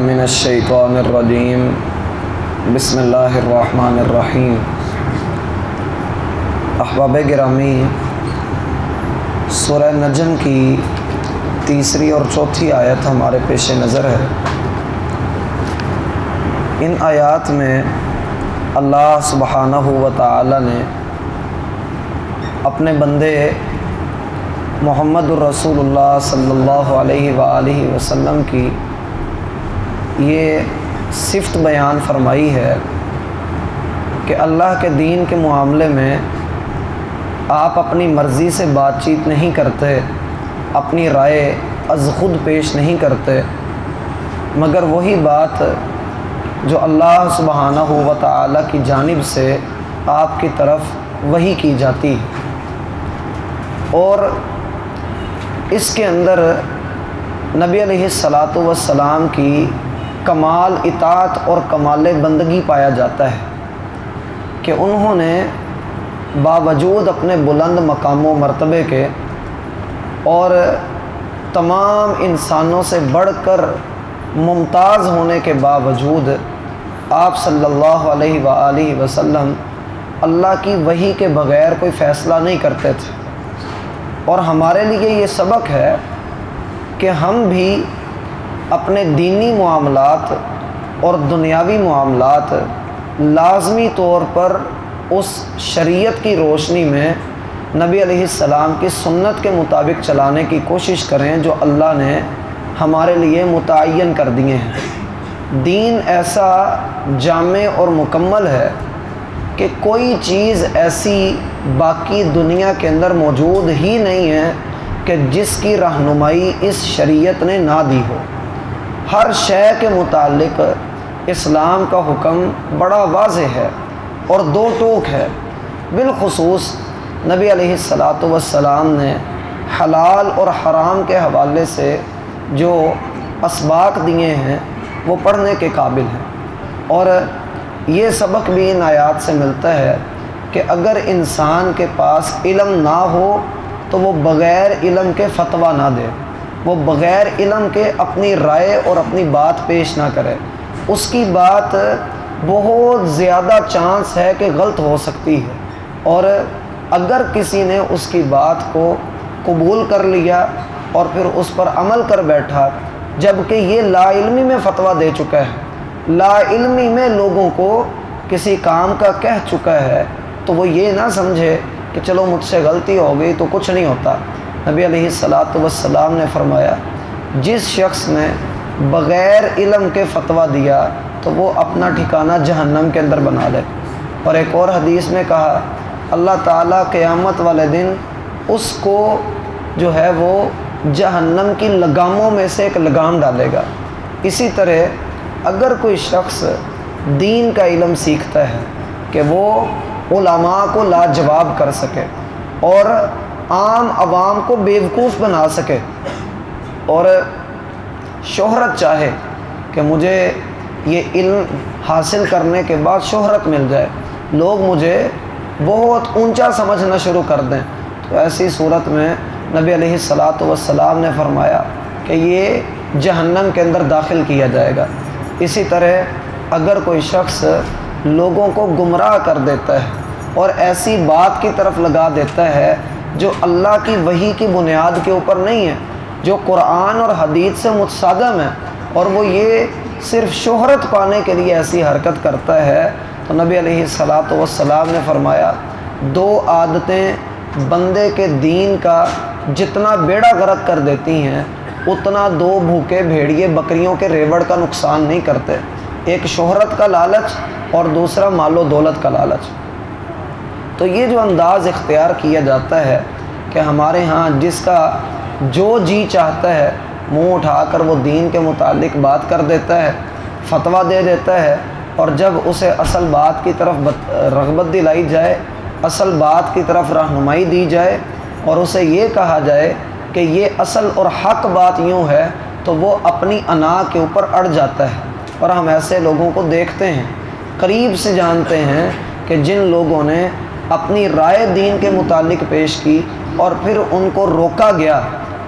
من الشیطان الرجیم بسم اللہ الرحمن الرحیم۔ احباب گرامی، سورہ نجم کی تیسری اور چوتھی آیت ہمارے پیش نظر ہے۔ ان آیات میں اللہ سبحانہ و تعالی نے اپنے بندے محمد الرسول اللہ صلی اللہ علیہ وآلہ وسلم کی یہ صفت بیان فرمائی ہے کہ اللہ کے دین کے معاملے میں آپ اپنی مرضی سے بات چیت نہیں کرتے، اپنی رائے از خود پیش نہیں کرتے، مگر وہی بات جو اللہ سبحانہ و تعالی کی جانب سے آپ کی طرف وحی کی جاتی ہے۔ اور اس کے اندر نبی علیہ الصلاۃ والسلام کی کمال اطاعت اور کمال بندگی پایا جاتا ہے کہ انہوں نے باوجود اپنے بلند مقام و مرتبے کے اور تمام انسانوں سے بڑھ کر ممتاز ہونے کے باوجود آپ صلی اللہ علیہ وآلہ وسلم اللہ کی وحی کے بغیر کوئی فیصلہ نہیں کرتے تھے۔ اور ہمارے لیے یہ سبق ہے کہ ہم بھی اپنے دینی معاملات اور دنیاوی معاملات لازمی طور پر اس شریعت کی روشنی میں نبی علیہ السلام کی سنت کے مطابق چلانے کی کوشش کریں جو اللہ نے ہمارے لیے متعین کر دیے ہیں۔ دین ایسا جامع اور مکمل ہے کہ کوئی چیز ایسی باقی دنیا کے اندر موجود ہی نہیں ہے کہ جس کی رہنمائی اس شریعت نے نہ دی ہو۔ ہر شے کے متعلق اسلام کا حکم بڑا واضح ہے اور دو ٹوک ہے۔ بالخصوص نبی علیہ الصلاۃ والسلام نے حلال اور حرام کے حوالے سے جو اسباق دیے ہیں وہ پڑھنے کے قابل ہیں۔ اور یہ سبق بھی ان آیات سے ملتا ہے کہ اگر انسان کے پاس علم نہ ہو تو وہ بغیر علم کے فتویٰ نہ دے، وہ بغیر علم کے اپنی رائے اور اپنی بات پیش نہ کرے۔ اس کی بات بہت زیادہ چانس ہے کہ غلط ہو سکتی ہے، اور اگر کسی نے اس کی بات کو قبول کر لیا اور پھر اس پر عمل کر بیٹھا جبکہ یہ لا علمی میں فتویٰ دے چکا ہے، لا علمی میں لوگوں کو کسی کام کا کہہ چکا ہے، تو وہ یہ نہ سمجھے کہ چلو مجھ سے غلطی ہو گئی تو کچھ نہیں ہوتا۔ نبی علیہ الصلاۃ والسلام نے فرمایا جس شخص نے بغیر علم کے فتویٰ دیا تو وہ اپنا ٹھکانہ جہنم کے اندر بنا لے۔ اور ایک اور حدیث میں کہا اللہ تعالیٰ قیامت والے دن اس کو جو ہے وہ جہنم کی لگاموں میں سے ایک لگام ڈالے گا۔ اسی طرح اگر کوئی شخص دین کا علم سیکھتا ہے کہ وہ علماء کو لاجواب کر سکے اور عام عوام کو بیوقوف بنا سکے، اور شہرت چاہے کہ مجھے یہ علم حاصل کرنے کے بعد شہرت مل جائے، لوگ مجھے بہت اونچا سمجھنا شروع کر دیں، تو ایسی صورت میں نبی علیہ الصلاۃ والسلام نے فرمایا کہ یہ جہنم کے اندر داخل کیا جائے گا۔ اسی طرح اگر کوئی شخص لوگوں کو گمراہ کر دیتا ہے اور ایسی بات کی طرف لگا دیتا ہے جو اللہ کی وحی کی بنیاد کے اوپر نہیں ہے، جو قرآن اور حدیث سے متصادم ہے، اور وہ یہ صرف شہرت پانے کے لیے ایسی حرکت کرتا ہے، تو نبی علیہ الصلاۃ والسلام نے فرمایا دو عادتیں بندے کے دین کا جتنا بیڑا غرق کر دیتی ہیں اتنا دو بھوکے بھیڑیے بکریوں کے ریوڑ کا نقصان نہیں کرتے، ایک شہرت کا لالچ اور دوسرا مال و دولت کا لالچ۔ تو یہ جو انداز اختیار کیا جاتا ہے کہ ہمارے ہاں جس کا جو جی چاہتا ہے منہ اٹھا کر وہ دین کے متعلق بات کر دیتا ہے، فتویٰ دے دیتا ہے، اور جب اسے اصل بات کی طرف رغبت دلائی جائے، اصل بات کی طرف رہنمائی دی جائے اور اسے یہ کہا جائے کہ یہ اصل اور حق بات یوں ہے، تو وہ اپنی انا کے اوپر اڑ جاتا ہے۔ اور ہم ایسے لوگوں کو دیکھتے ہیں، قریب سے جانتے ہیں کہ جن لوگوں نے اپنی رائے دین کے متعلق پیش کی اور پھر ان کو روکا گیا،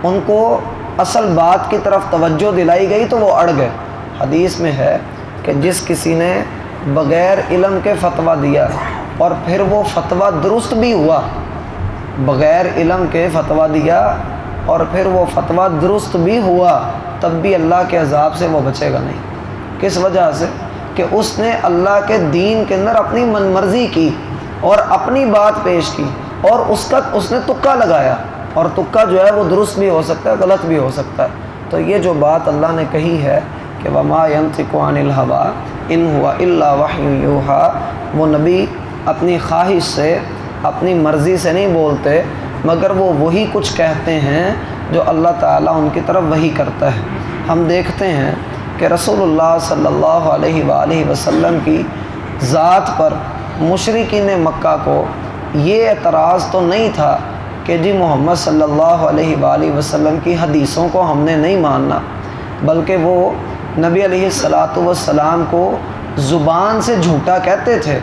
ان کو اصل بات کی طرف توجہ دلائی گئی تو وہ اڑ گئے۔ حدیث میں ہے کہ جس کسی نے بغیر علم کے فتویٰ دیا اور پھر وہ فتویٰ درست بھی ہوا، بغیر علم کے فتویٰ دیا اور پھر وہ فتویٰ درست بھی ہوا، تب بھی اللہ کے عذاب سے وہ بچے گا نہیں۔ کس وجہ سے؟ کہ اس نے اللہ کے دین کے اندر اپنی من مرضی کی اور اپنی بات پیش کی، اور اس نے تکا لگایا، اور تکا جو ہے وہ درست بھی ہو سکتا ہے، غلط بھی ہو سکتا ہے۔ تو یہ جو بات اللہ نے کہی ہے کہ وَمَا يَنطِقُ عَنِ الْهَوَىٰ إِنْ هُوَ إِلَّا وَحْيٌ يُوحَىٰ، وہ نبی اپنی خواہش سے، اپنی مرضی سے نہیں بولتے، مگر وہ وہی کچھ کہتے ہیں جو اللہ تعالیٰ ان کی طرف وحی کرتا ہے۔ ہم دیکھتے ہیں کہ رسول اللہ صلی اللہ علیہ وآلہ وسلم کی ذات پر مشرکین مکہ کو یہ اعتراض تو نہیں تھا کہ جی محمد صلی اللہ علیہ وآلہ وسلم کی حدیثوں کو ہم نے نہیں ماننا، بلکہ وہ نبی علیہ الصلاۃ والسلام کو زبان سے جھوٹا کہتے تھے،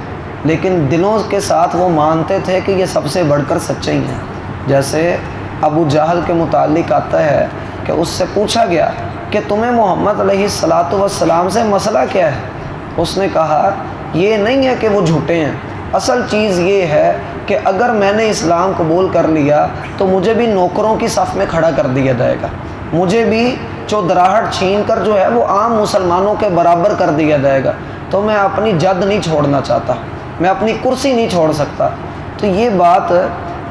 لیکن دلوں کے ساتھ وہ مانتے تھے کہ یہ سب سے بڑھ کر سچے ہی ہیں۔ جیسے ابو جہل کے متعلق آتا ہے کہ اس سے پوچھا گیا کہ تمہیں محمد علیہ الصلاۃ والسلام سے مسئلہ کیا ہے؟ اس نے کہا یہ نہیں ہے کہ وہ جھوٹے ہیں، اصل چیز یہ ہے کہ اگر میں نے اسلام قبول کر لیا تو مجھے بھی نوکروں کی صف میں کھڑا کر دیا جائے گا، مجھے بھی چودراہٹ چھین کر جو ہے وہ عام مسلمانوں کے برابر کر دیا جائے گا، تو میں اپنی جد نہیں چھوڑنا چاہتا، میں اپنی کرسی نہیں چھوڑ سکتا۔ تو یہ بات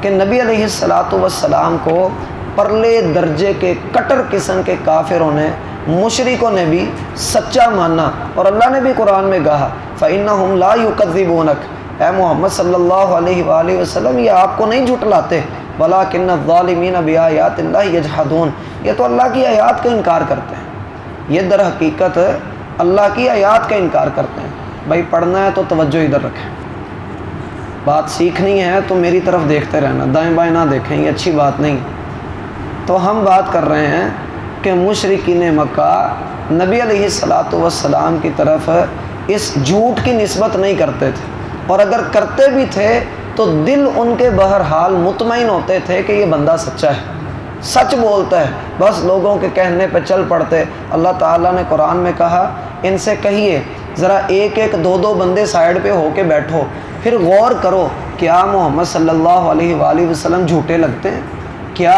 کہ نبی علیہ الصلاۃ والسلام کو پرلے درجے کے کٹر قسم کے کافروں نے، مشرکوں نے بھی سچا مانا، اور اللہ نے بھی قرآن میں کہا فَإِنَّهُمْ لَا يُكَذِّبُونَكَ، اے محمد صلی اللہ علیہ وآلہ وسلم یہ آپ کو نہیں جھٹلاتے، وَلَٰكِنَّ الظَّالِمِينَ بِآيَاتِ اللَّهِ يَجْحَدُونَ، یہ تو اللہ کی آیات کا انکار کرتے ہیں، یہ در حقیقت اللہ کی آیات کا انکار کرتے ہیں۔ بھائی پڑھنا ہے تو توجہ ادھر رکھیں، بات سیکھنی ہے تو میری طرف دیکھتے رہنا، دائیں بائیں نہ دیکھیں، یہ اچھی بات نہیں۔ تو ہم بات کر رہے ہیں کہ مشرکین مکہ نبی علیہ الصلاۃ والسلام کی طرف اس جھوٹ کی نسبت نہیں کرتے تھے، اور اگر کرتے بھی تھے تو دل ان کے بہرحال مطمئن ہوتے تھے کہ یہ بندہ سچا ہے، سچ بولتا ہے، بس لوگوں کے کہنے پہ چل پڑتے۔ اللہ تعالیٰ نے قرآن میں کہا ان سے کہیے ذرا ایک ایک دو دو بندے سائیڈ پہ ہو کے بیٹھو، پھر غور کرو کیا محمد صلی اللہ علیہ وآلہ وسلم جھوٹے لگتے ہیں؟ کیا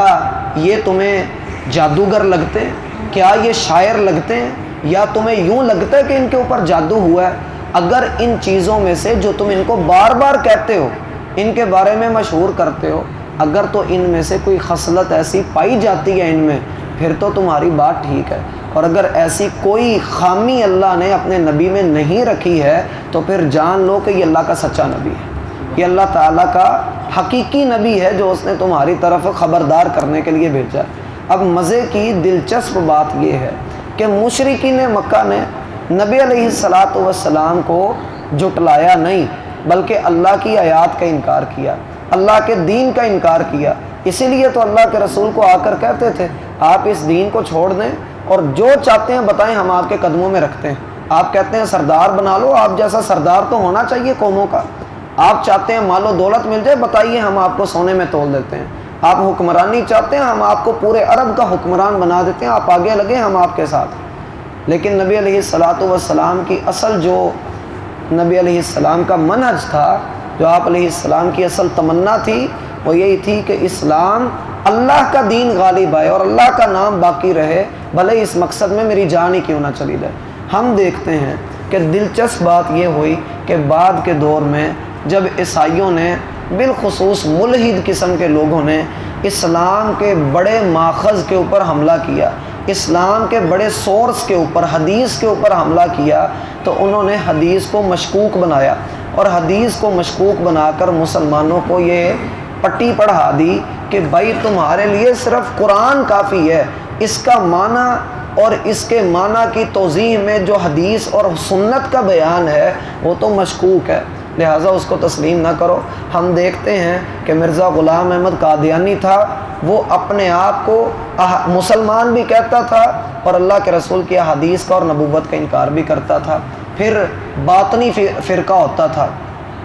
یہ تمہیں جادوگر لگتے ہیں؟ کیا یہ شاعر لگتے ہیں؟ یا تمہیں یوں لگتا ہے کہ ان کے اوپر جادو ہوا ہے؟ اگر ان چیزوں میں سے جو تم ان کو بار بار کہتے ہو، ان کے بارے میں مشہور کرتے ہو، اگر تو ان میں سے کوئی خصلت ایسی پائی جاتی ہے ان میں، پھر تو تمہاری بات ٹھیک ہے، اور اگر ایسی کوئی خامی اللہ نے اپنے نبی میں نہیں رکھی ہے تو پھر جان لو کہ یہ اللہ کا سچا نبی ہے، یہ اللہ تعالیٰ کا حقیقی نبی ہے جو اس نے تمہاری طرف خبردار کرنے کے لیے بھیجا ہے۔ اب مزے کی دلچسپ بات یہ ہے کہ مشرکین مکہ نے نبی علیہ الصلاۃ والسلام کو جھٹلایا نہیں، بلکہ اللہ کی آیات کا انکار کیا، اللہ کے دین کا انکار کیا۔ اسی لیے تو اللہ کے رسول کو آ کر کہتے تھے آپ اس دین کو چھوڑ دیں اور جو چاہتے ہیں بتائیں ہم آپ کے قدموں میں رکھتے ہیں۔ آپ کہتے ہیں سردار بنا لو، آپ جیسا سردار تو ہونا چاہیے قوموں کا۔ آپ چاہتے ہیں مال و دولت مل جائے، بتائیے ہم آپ کو سونے میں تول دیتے ہیں۔ آپ حکمرانی چاہتے ہیں، ہم آپ کو پورے عرب کا حکمران بنا دیتے ہیں، آپ آگے لگے ہم آپ کے ساتھ۔ لیکن نبی علیہ الصلاۃ والسلام کی اصل جو نبی علیہ السلام کا منہج تھا، جو آپ علیہ السلام کی اصل تمنا تھی، وہ یہی تھی کہ اسلام اللہ کا دین غالب آئے اور اللہ کا نام باقی رہے، بھلے اس مقصد میں میری جان ہی کیوں نہ چلی جائے۔ ہم دیکھتے ہیں کہ دلچسپ بات یہ ہوئی کہ بعد کے دور میں جب عیسائیوں نے، بالخصوص ملحد قسم کے لوگوں نے اسلام کے بڑے ماخذ کے اوپر حملہ کیا، اسلام کے بڑے سورس کے اوپر، حدیث کے اوپر حملہ کیا، تو انہوں نے حدیث کو مشکوک بنایا، اور حدیث کو مشکوک بنا کر مسلمانوں کو یہ پٹی پڑھا دی کہ بھائی تمہارے لیے صرف قرآن کافی ہے، اس کا معنی اور اس کے معنی کی توضیح میں جو حدیث اور سنت کا بیان ہے وہ تو مشکوک ہے، لہٰذا اس کو تسلیم نہ کرو۔ ہم دیکھتے ہیں کہ مرزا غلام احمد قادیانی تھا، وہ اپنے آپ کو مسلمان بھی کہتا تھا اور اللہ کے رسول کی احادیث کا اور نبوت کا انکار بھی کرتا تھا۔ پھر باطنی فرقہ ہوتا تھا،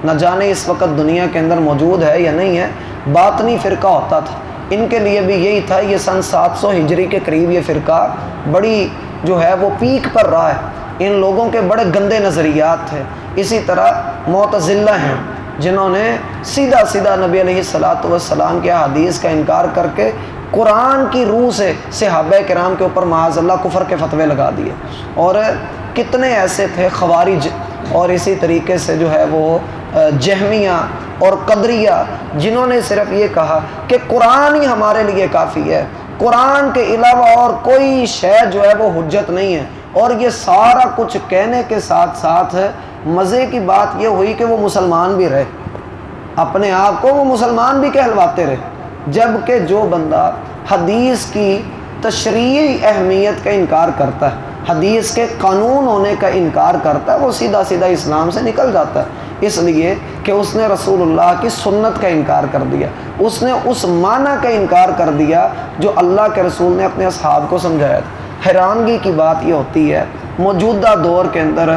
نہ جانے اس وقت دنیا کے اندر موجود ہے یا نہیں ہے، باطنی فرقہ ہوتا تھا۔ ان کے لیے بھی یہی تھا، یہ سن 700 ہجری کے قریب یہ فرقہ بڑی جو ہے وہ پیک پر رہا ہے۔ ان لوگوں کے بڑے گندے نظریات تھے۔ اسی طرح معتزلہ ہیں جنہوں نے سیدھا سیدھا نبی علیہ السلام کے حدیث کا انکار کر کے قرآن کی روح سے صحابہ کرام کے اوپر معاذ اللہ کفر کے فتوے لگا دیے۔ اور کتنے ایسے تھے خوارج، اور اسی طریقے سے جو ہے وہ جہمیہ اور قدریہ، جنہوں نے صرف یہ کہا کہ قرآن ہی ہمارے لیے کافی ہے، قرآن کے علاوہ اور کوئی شے جو ہے وہ حجت نہیں ہے۔ اور یہ سارا کچھ کہنے کے ساتھ ساتھ مزے کی بات یہ ہوئی کہ وہ مسلمان بھی رہے، اپنے آپ کو وہ مسلمان بھی کہلواتے رہے، جبکہ جو بندہ حدیث کی تشریعی اہمیت کا انکار کرتا ہے، حدیث کے قانون ہونے کا انکار کرتا ہے، وہ سیدھا سیدھا اسلام سے نکل جاتا ہے، اس لیے کہ اس نے رسول اللہ کی سنت کا انکار کر دیا، اس نے اس معنی کا انکار کر دیا جو اللہ کے رسول نے اپنے اصحاب کو سمجھایا تھا۔ حیرانگی کی بات یہ ہوتی ہے، موجودہ دور کے اندر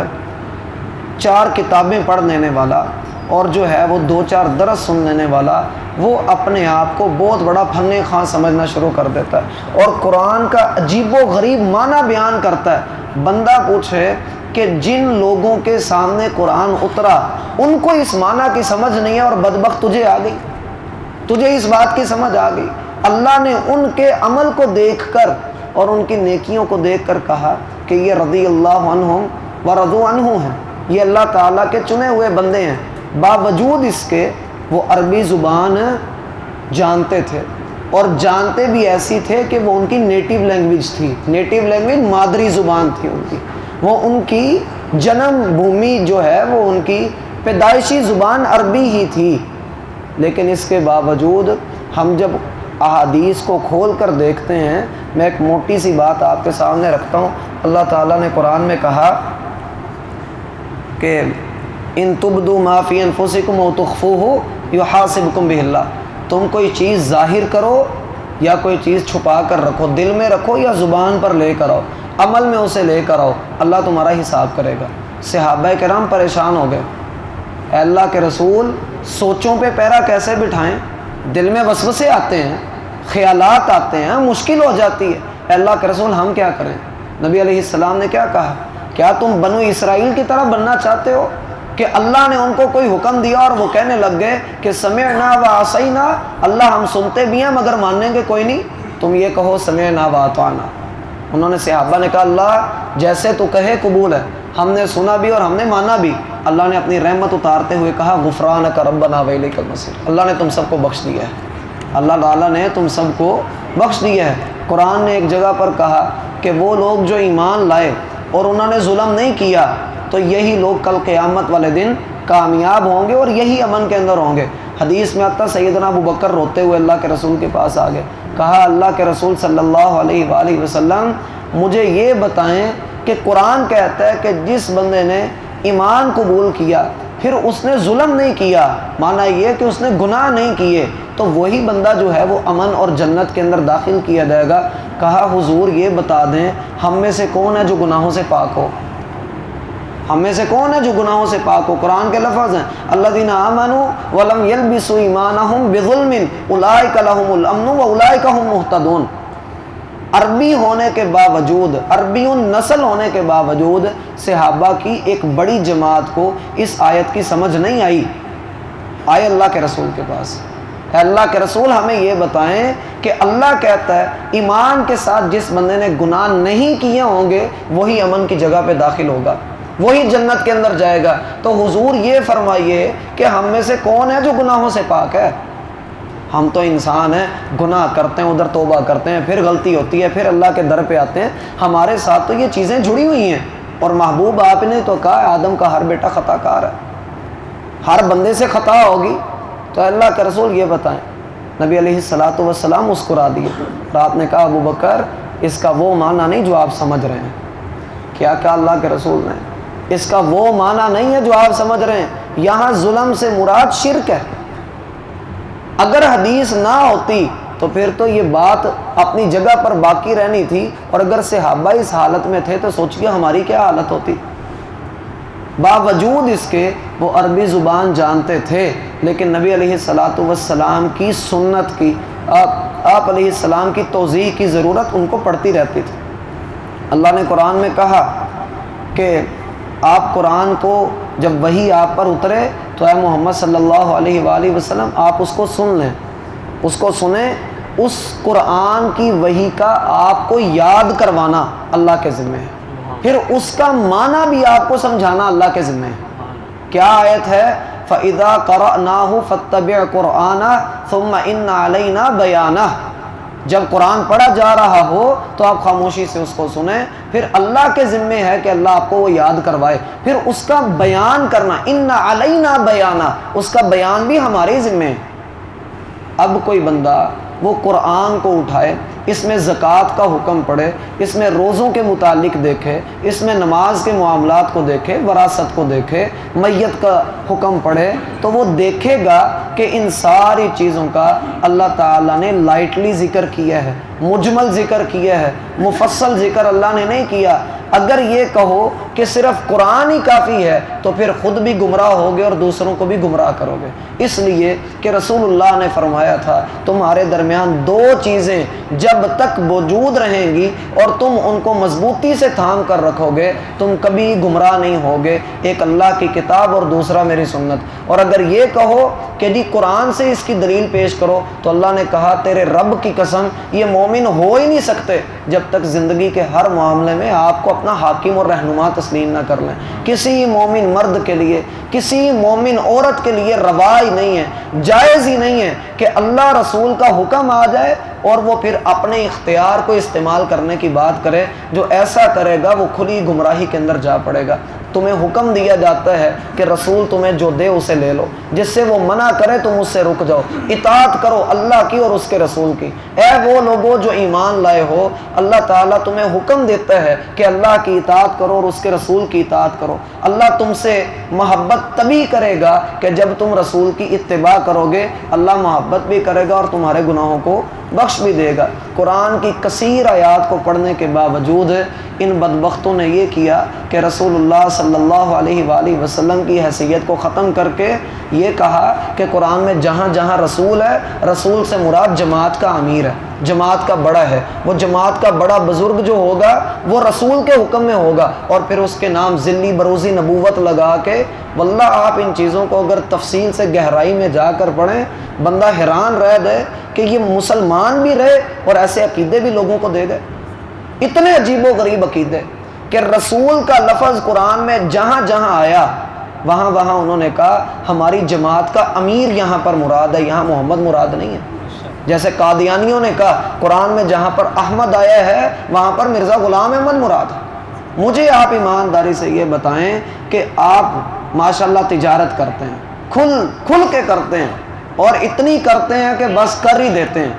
4 کتابیں پڑھ لینے والا اور جو ہے وہ 2-4 درس سن لینے والا، وہ اپنے آپ کو بہت بڑا فن خواں سمجھنا شروع کر دیتا ہے اور قرآن کا عجیب و غریب معنی بیان کرتا ہے۔ بندہ پوچھے کہ جن لوگوں کے سامنے قرآن اترا ان کو اس معنی کی سمجھ نہیں ہے، اور بدبخت تجھے آ گئی، تجھے اس بات کی سمجھ آ گئی۔ اللہ نے ان کے عمل کو دیکھ کر اور ان کی نیکیوں کو دیکھ کر کہا کہ یہ رضی اللہ عنہم ورضوا عنہ ہیں، یہ اللہ تعالیٰ کے چنے ہوئے بندے ہیں۔ باوجود اس کے وہ عربی زبان جانتے تھے، اور جانتے بھی ایسی تھے کہ وہ ان کی نیٹیو لینگویج تھی، نیٹیو لینگویج مادری زبان تھی ان کی، وہ ان کی جنم بھومی جو ہے وہ ان کی پیدائشی زبان عربی ہی تھی۔ لیکن اس کے باوجود ہم جب احادیث کو کھول کر دیکھتے ہیں، میں ایک موٹی سی بات آپ کے سامنے رکھتا ہوں۔ اللہ تعالیٰ نے قرآن میں کہا کہ ان تبدوا ما فی انفسکم او تخفوہ یحاسبکم بہ اللہ، تم کوئی چیز ظاہر کرو یا کوئی چیز چھپا کر رکھو، دل میں رکھو یا زبان پر لے کر آؤ، عمل میں اسے لے کر آؤ، اللہ تمہارا حساب کرے گا۔ صحابہ کرام پریشان ہو گئے، اے اللہ کے رسول سوچوں پہ پیرا کیسے بٹھائیں، دل میں وسوسے آتے ہیں، خیالات آتے ہیں، مشکل ہو جاتی ہے، اے اللہ کے رسول ہم کیا کریں؟ نبی علیہ السلام نے کیا کہا؟ کیا تم بنو اسرائیل کی طرح بننا چاہتے ہو کہ اللہ نے ان کو کوئی حکم دیا اور وہ کہنے لگ گئے کہ سمعنا وعصینا، اللہ ہم سنتے بھی ہیں مگر مانیں گے کوئی نہیں؟ تم یہ کہو سمعنا واطعنا۔ انہوں نے صحابہ نے کہا اللہ جیسے تو کہے قبول ہے، ہم نے سنا بھی اور ہم نے مانا بھی۔ اللہ نے اپنی رحمت اتارتے ہوئے کہا غفرانک ربنا والیک المصیر، اللہ نے تم سب کو بخش دیا ہے، اللہ تعالیٰ نے تم سب کو بخش دیا ہے۔ قرآن نے ایک جگہ پر کہا کہ وہ لوگ جو ایمان لائے اور انہوں نے ظلم نہیں کیا تو یہی لوگ کل قیامت والے دن کامیاب ہوں گے اور یہی امن کے اندر ہوں گے۔ حدیث میں آتا سیدنا ابو بکر روتے ہوئے اللہ کے رسول کے پاس آ گئے، کہا اللہ کے رسول صلی اللہ علیہ وآلہ وسلم مجھے یہ بتائیں کہ قرآن کہتا ہے کہ جس بندے نے ایمان قبول کیا پھر اس نے ظلم نہیں کیا، معنی یہ کہ اس نے گناہ نہیں کیے، تو وہی بندہ جو ہے وہ امن اور جنت کے اندر داخل کیا جائے گا۔ کہا حضور یہ بتا دیں ہم میں سے کون ہے جو گناہوں سے پاک ہو؟ ہم میں سے کون ہے جو گناہوں سے پاک ہو؟ قرآن کے لفظ ہیں الذین آمنوا ولم یلبسوا ایمانہم بظلم اولئک لہم الامن واولئک هم مہتدون۔ عربی ہونے کے باوجود، عربی نسل ہونے کے باوجود صحابہ کی ایک بڑی جماعت کو اس آیت کی سمجھ نہیں آئی، آئے اللہ کے رسول کے پاس، اے اللہ کے رسول ہمیں یہ بتائیں کہ اللہ کہتا ہے ایمان کے ساتھ جس بندے نے گناہ نہیں کیے ہوں گے وہی امن کی جگہ پہ داخل ہوگا، وہی جنت کے اندر جائے گا۔ تو حضور یہ فرمائیے کہ ہم میں سے کون ہے جو گناہوں سے پاک ہے؟ ہم تو انسان ہیں، گناہ کرتے ہیں، ادھر توبہ کرتے ہیں، پھر غلطی ہوتی ہے، پھر اللہ کے در پہ آتے ہیں۔ ہمارے ساتھ تو یہ چیزیں جڑی ہوئی ہیں، اور محبوب آپ نے تو کہا آدم کا ہر بیٹا خطا کار ہے، ہر بندے سے خطا ہوگی۔ تو اللہ کے رسول یہ بتائیں، نبی علیہ السلام مسکرا دیے، اور آپ نے کہا ابو بکر اس کا وہ معنی نہیں جو آپ سمجھ رہے ہیں۔ کیا کہا اللہ کے رسول نے؟ اس کا وہ معنی نہیں ہے جو آپ سمجھ رہے ہیں، یہاں ظلم سے مراد شرک ہے۔ اگر حدیث نہ ہوتی تو پھر تو یہ بات اپنی جگہ پر باقی رہنی تھی، اور اگر صحابہ اس حالت میں تھے تو سوچئے ہماری کیا حالت ہوتی۔ باوجود اس کے وہ عربی زبان جانتے تھے، لیکن نبی علیہ السلام کی سنت کی، آپ علیہ السلام کی توضیح کی ضرورت ان کو پڑتی رہتی تھی۔ اللہ نے قرآن میں کہا کہ آپ قرآن کو جب وحی آپ پر اترے تو اے محمد صلی اللہ علیہ وآلہ وسلم آپ اس کو سن لیں، اس کو سنیں، اس قرآن کی وحی کا آپ کو یاد کروانا اللہ کے ذمہ ہے، پھر اس کا معنی بھی آپ کو سمجھانا اللہ کے ذمہ ہے۔ کیا آیت ہے؟ فَإِذَا قَرَأْنَاهُ فَاتَّبِعْ قُرْآنَهُ ثُمَّ إِنَّ عَلَيْنَا بَيَانَهُ۔ جب قرآن پڑھا جا رہا ہو تو آپ خاموشی سے اس کو سنیں، پھر اللہ کے ذمے ہے کہ اللہ آپ کو وہ یاد کروائے، پھر اس کا بیان کرنا، ان علینا بیانا، اس کا بیان بھی ہمارے ذمے ہے۔ اب کوئی بندہ وہ قرآن کو اٹھائے، اس میں زکوٰۃ کا حکم پڑھے، اس میں روزوں کے متعلق دیکھے، اس میں نماز کے معاملات کو دیکھے، وراثت کو دیکھے، میت کا حکم پڑھے، تو وہ دیکھے گا کہ ان ساری چیزوں کا اللہ تعالیٰ نے لائٹلی ذکر کیا ہے، مجمل ذکر کیا ہے، مفصل ذکر اللہ نے نہیں کیا۔ اگر یہ کہو کہ صرف قرآن ہی کافی ہے تو پھر خود بھی گمراہ ہوگے اور دوسروں کو بھی گمراہ کرو گے، اس لیے کہ رسول اللہ نے فرمایا تھا تمہارے درمیان دو چیزیں جب تک موجود رہیں گی اور تم ان کو مضبوطی سے تھام کر رکھو گے تم کبھی گمراہ نہیں ہوگے، ایک اللہ کی کتاب اور دوسرا میری سنت۔ اور اگر یہ کہو کہ جی قرآن سے اس کی دلیل پیش کرو تو اللہ نے کہا تیرے رب کی قسم یہ مومن ہو ہی نہیں سکتے جب تک زندگی کے ہر معاملے میں آپ کو اپنا حاکم اور رہنما تسلیم نہ کر لیں۔ کسی مومن مرد کے لیے، کسی مومن عورت کے لیے روا ہی نہیں ہے، جائز ہی نہیں ہے کہ اللہ رسول کا حکم آ جائے اور وہ پھر اپنے اختیار کو استعمال کرنے کی بات کرے۔ جو ایسا کرے گا وہ کھلی گمراہی کے اندر جا پڑے گا۔ تمہیں حکم دیا جاتا ہے کہ رسول تمہیں جو دے اسے لے لو، جس سے وہ منع کرے تم اس سے رک جاؤ، اطاعت کرو اللہ کی اور اس کے رسول کی۔ اے وہ لوگوں جو ایمان لائے ہو، اللہ تعالیٰ تمہیں حکم دیتا ہے کہ اللہ کی اطاعت کرو اور اس کے رسول کی اطاعت کرو۔ اللہ تم سے محبت تبھی کرے گا کہ جب تم رسول کی اتباع کرو گے، اللہ محبت بھی کرے گا اور تمہارے گناہوں کو بخش بھی دے گا۔ قرآن کی کثیر آیات کو پڑھنے کے باوجود ان بدبختوں نے یہ کیا کہ رسول اللہ صلی اللہ علیہ وآلہ وسلم کی حیثیت کو ختم کر کے یہ کہا کہ قرآن میں جہاں جہاں رسول ہے، رسول سے مراد جماعت کا امیر ہے، جماعت کا بڑا ہے، وہ جماعت کا بڑا بزرگ جو ہوگا وہ رسول کے حکم میں ہوگا، اور پھر اس کے نام ذلی بروزی نبوت لگا کے واللہ آپ ان چیزوں کو اگر تفصیل سے گہرائی میں جا کر پڑھیں بندہ حیران رہ گئے کہ یہ مسلمان بھی رہے اور ایسے عقیدے بھی لوگوں کو دے گئے، اتنے عجیب و غریب عقیدے کہ رسول کا لفظ قرآن میں جہاں جہاں آیا وہاں وہاں انہوں نے کہا ہماری جماعت کا امیر یہاں پر مراد ہے، یہاں محمد مراد نہیں ہے۔ جیسے قادیانیوں نے کہا قرآن میں جہاں پر احمد آیا ہے وہاں پر مرزا غلام احمد مراد ہے۔ مجھے آپ ایمانداری سے یہ بتائیں کہ آپ ماشاءاللہ تجارت کرتے ہیں، کھل کے کرتے ہیں اور اتنی کرتے ہیں کہ بس کر ہی دیتے ہیں،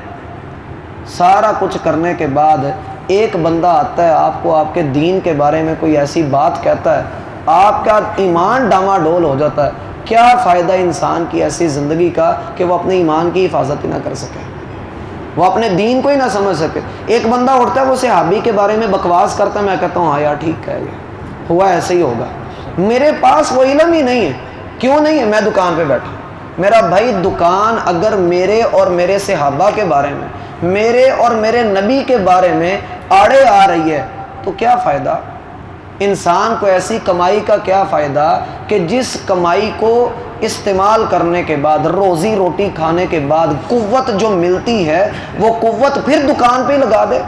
سارا کچھ کرنے کے بعد ایک بندہ آتا ہے آپ کو آپ کے دین کے بارے میں کوئی ایسی بات کہتا ہے، آپ کا ایمان ڈاماڈول ہو جاتا ہے۔ کیا فائدہ انسان کی ایسی زندگی کا کہ وہ اپنے ایمان کی حفاظت ہی نہ کر سکے، وہ اپنے دین کو ہی نہ سمجھ سکے۔ ایک بندہ اٹھتا ہے وہ صحابی کے بارے میں بکواس کرتا ہے، میں کہتا ہوں ہاں یار ٹھیک ہے یہ ہوا ایسے ہی ہوگا، میرے پاس وہ علم ہی نہیں ہے۔ کیوں نہیں ہے؟ میں دکان پہ بیٹھا، میرا بھائی دکان اگر میرے اور میرے صحابہ کے بارے میں، میرے اور میرے نبی کے بارے میں آڑے آ رہی ہے تو کیا فائدہ؟ انسان کو ایسی کمائی کا کیا فائدہ کہ جس کمائی کو استعمال کرنے کے بعد، روزی روٹی کھانے کے بعد قوت جو ملتی ہے وہ قوت پھر دکان پہ لگا دے۔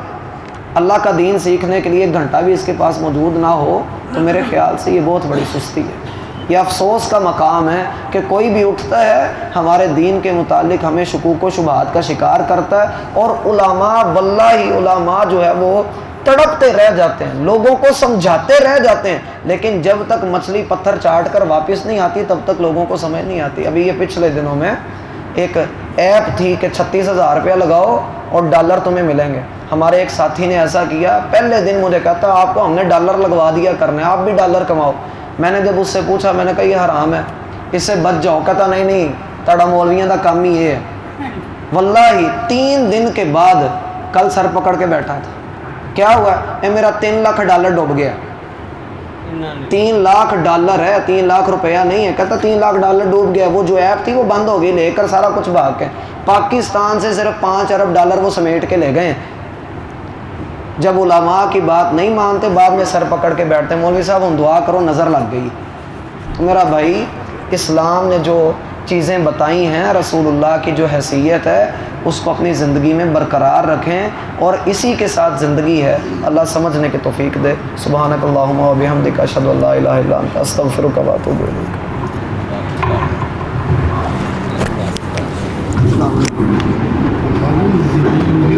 اللہ کا دین سیکھنے کے لیے ایک گھنٹہ بھی اس کے پاس موجود نہ ہو تو میرے خیال سے یہ بہت بڑی سستی ہے۔ یہ افسوس کا مقام ہے کہ کوئی بھی اٹھتا ہے ہمارے دین کے متعلق ہمیں شکوک و شبہات کا شکار کرتا ہے، اور علماء واللہ علماء جو ہے وہ تڑپتے رہ جاتے ہیں، لوگوں کو سمجھاتے رہ جاتے ہیں، لیکن جب تک مچھلی پتھر چاٹ کر واپس نہیں آتی تب تک لوگوں کو سمجھ نہیں آتی۔ ابھی یہ پچھلے دنوں میں ایک ایپ تھی کہ 36,000 روپیہ لگاؤ اور ڈالر تمہیں ملیں گے۔ ہمارے ایک ساتھی نے ایسا کیا، پہلے دن مجھے کہتا آپ کو ہم نے ڈالر لگوا دیا کرنے، آپ بھی ڈالر کماؤ۔ میں نے جب اس سے پوچھا میں نے کہا یہ حرام ہے، اس سے بچ جاؤ، کہتا نہیں تڑا مولویاں دا کام ہی یہ ہے۔ واللہ 3 دن کے بعد کل سر پکڑ کے بیٹھا تھا، کیا ہوا ہے؟ میرا 3 لاکھ ڈالر ڈوب گیا۔ 3 لاکھ ڈالر ہے، 3 لاکھ روپیہ نہیں ہے، کہتا 3 لاکھ ڈالر ڈوب گیا۔ وہ جو ایپ تھی وہ بند ہو گئی، لے کر سارا کچھ بھاگ کے پاکستان سے صرف 5 ارب ڈالر وہ سمیٹ کے لے گئے۔ جب علماء کی بات نہیں مانتے بعد میں سر پکڑ کے بیٹھتے ہیں، مولوی صاحب ہم دعا کرو نظر لگ گئی۔ تو میرا بھائی، اسلام نے جو چیزیں بتائی ہیں، رسول اللہ کی جو حیثیت ہے اس کو اپنی زندگی میں برقرار رکھیں اور اسی کے ساتھ زندگی ہے۔ اللہ سمجھنے کی توفیق دے۔ سبحانک اللہم و بحمدک، اشہد ان لا الہ الا انت، استغفرک و اتوب الیک۔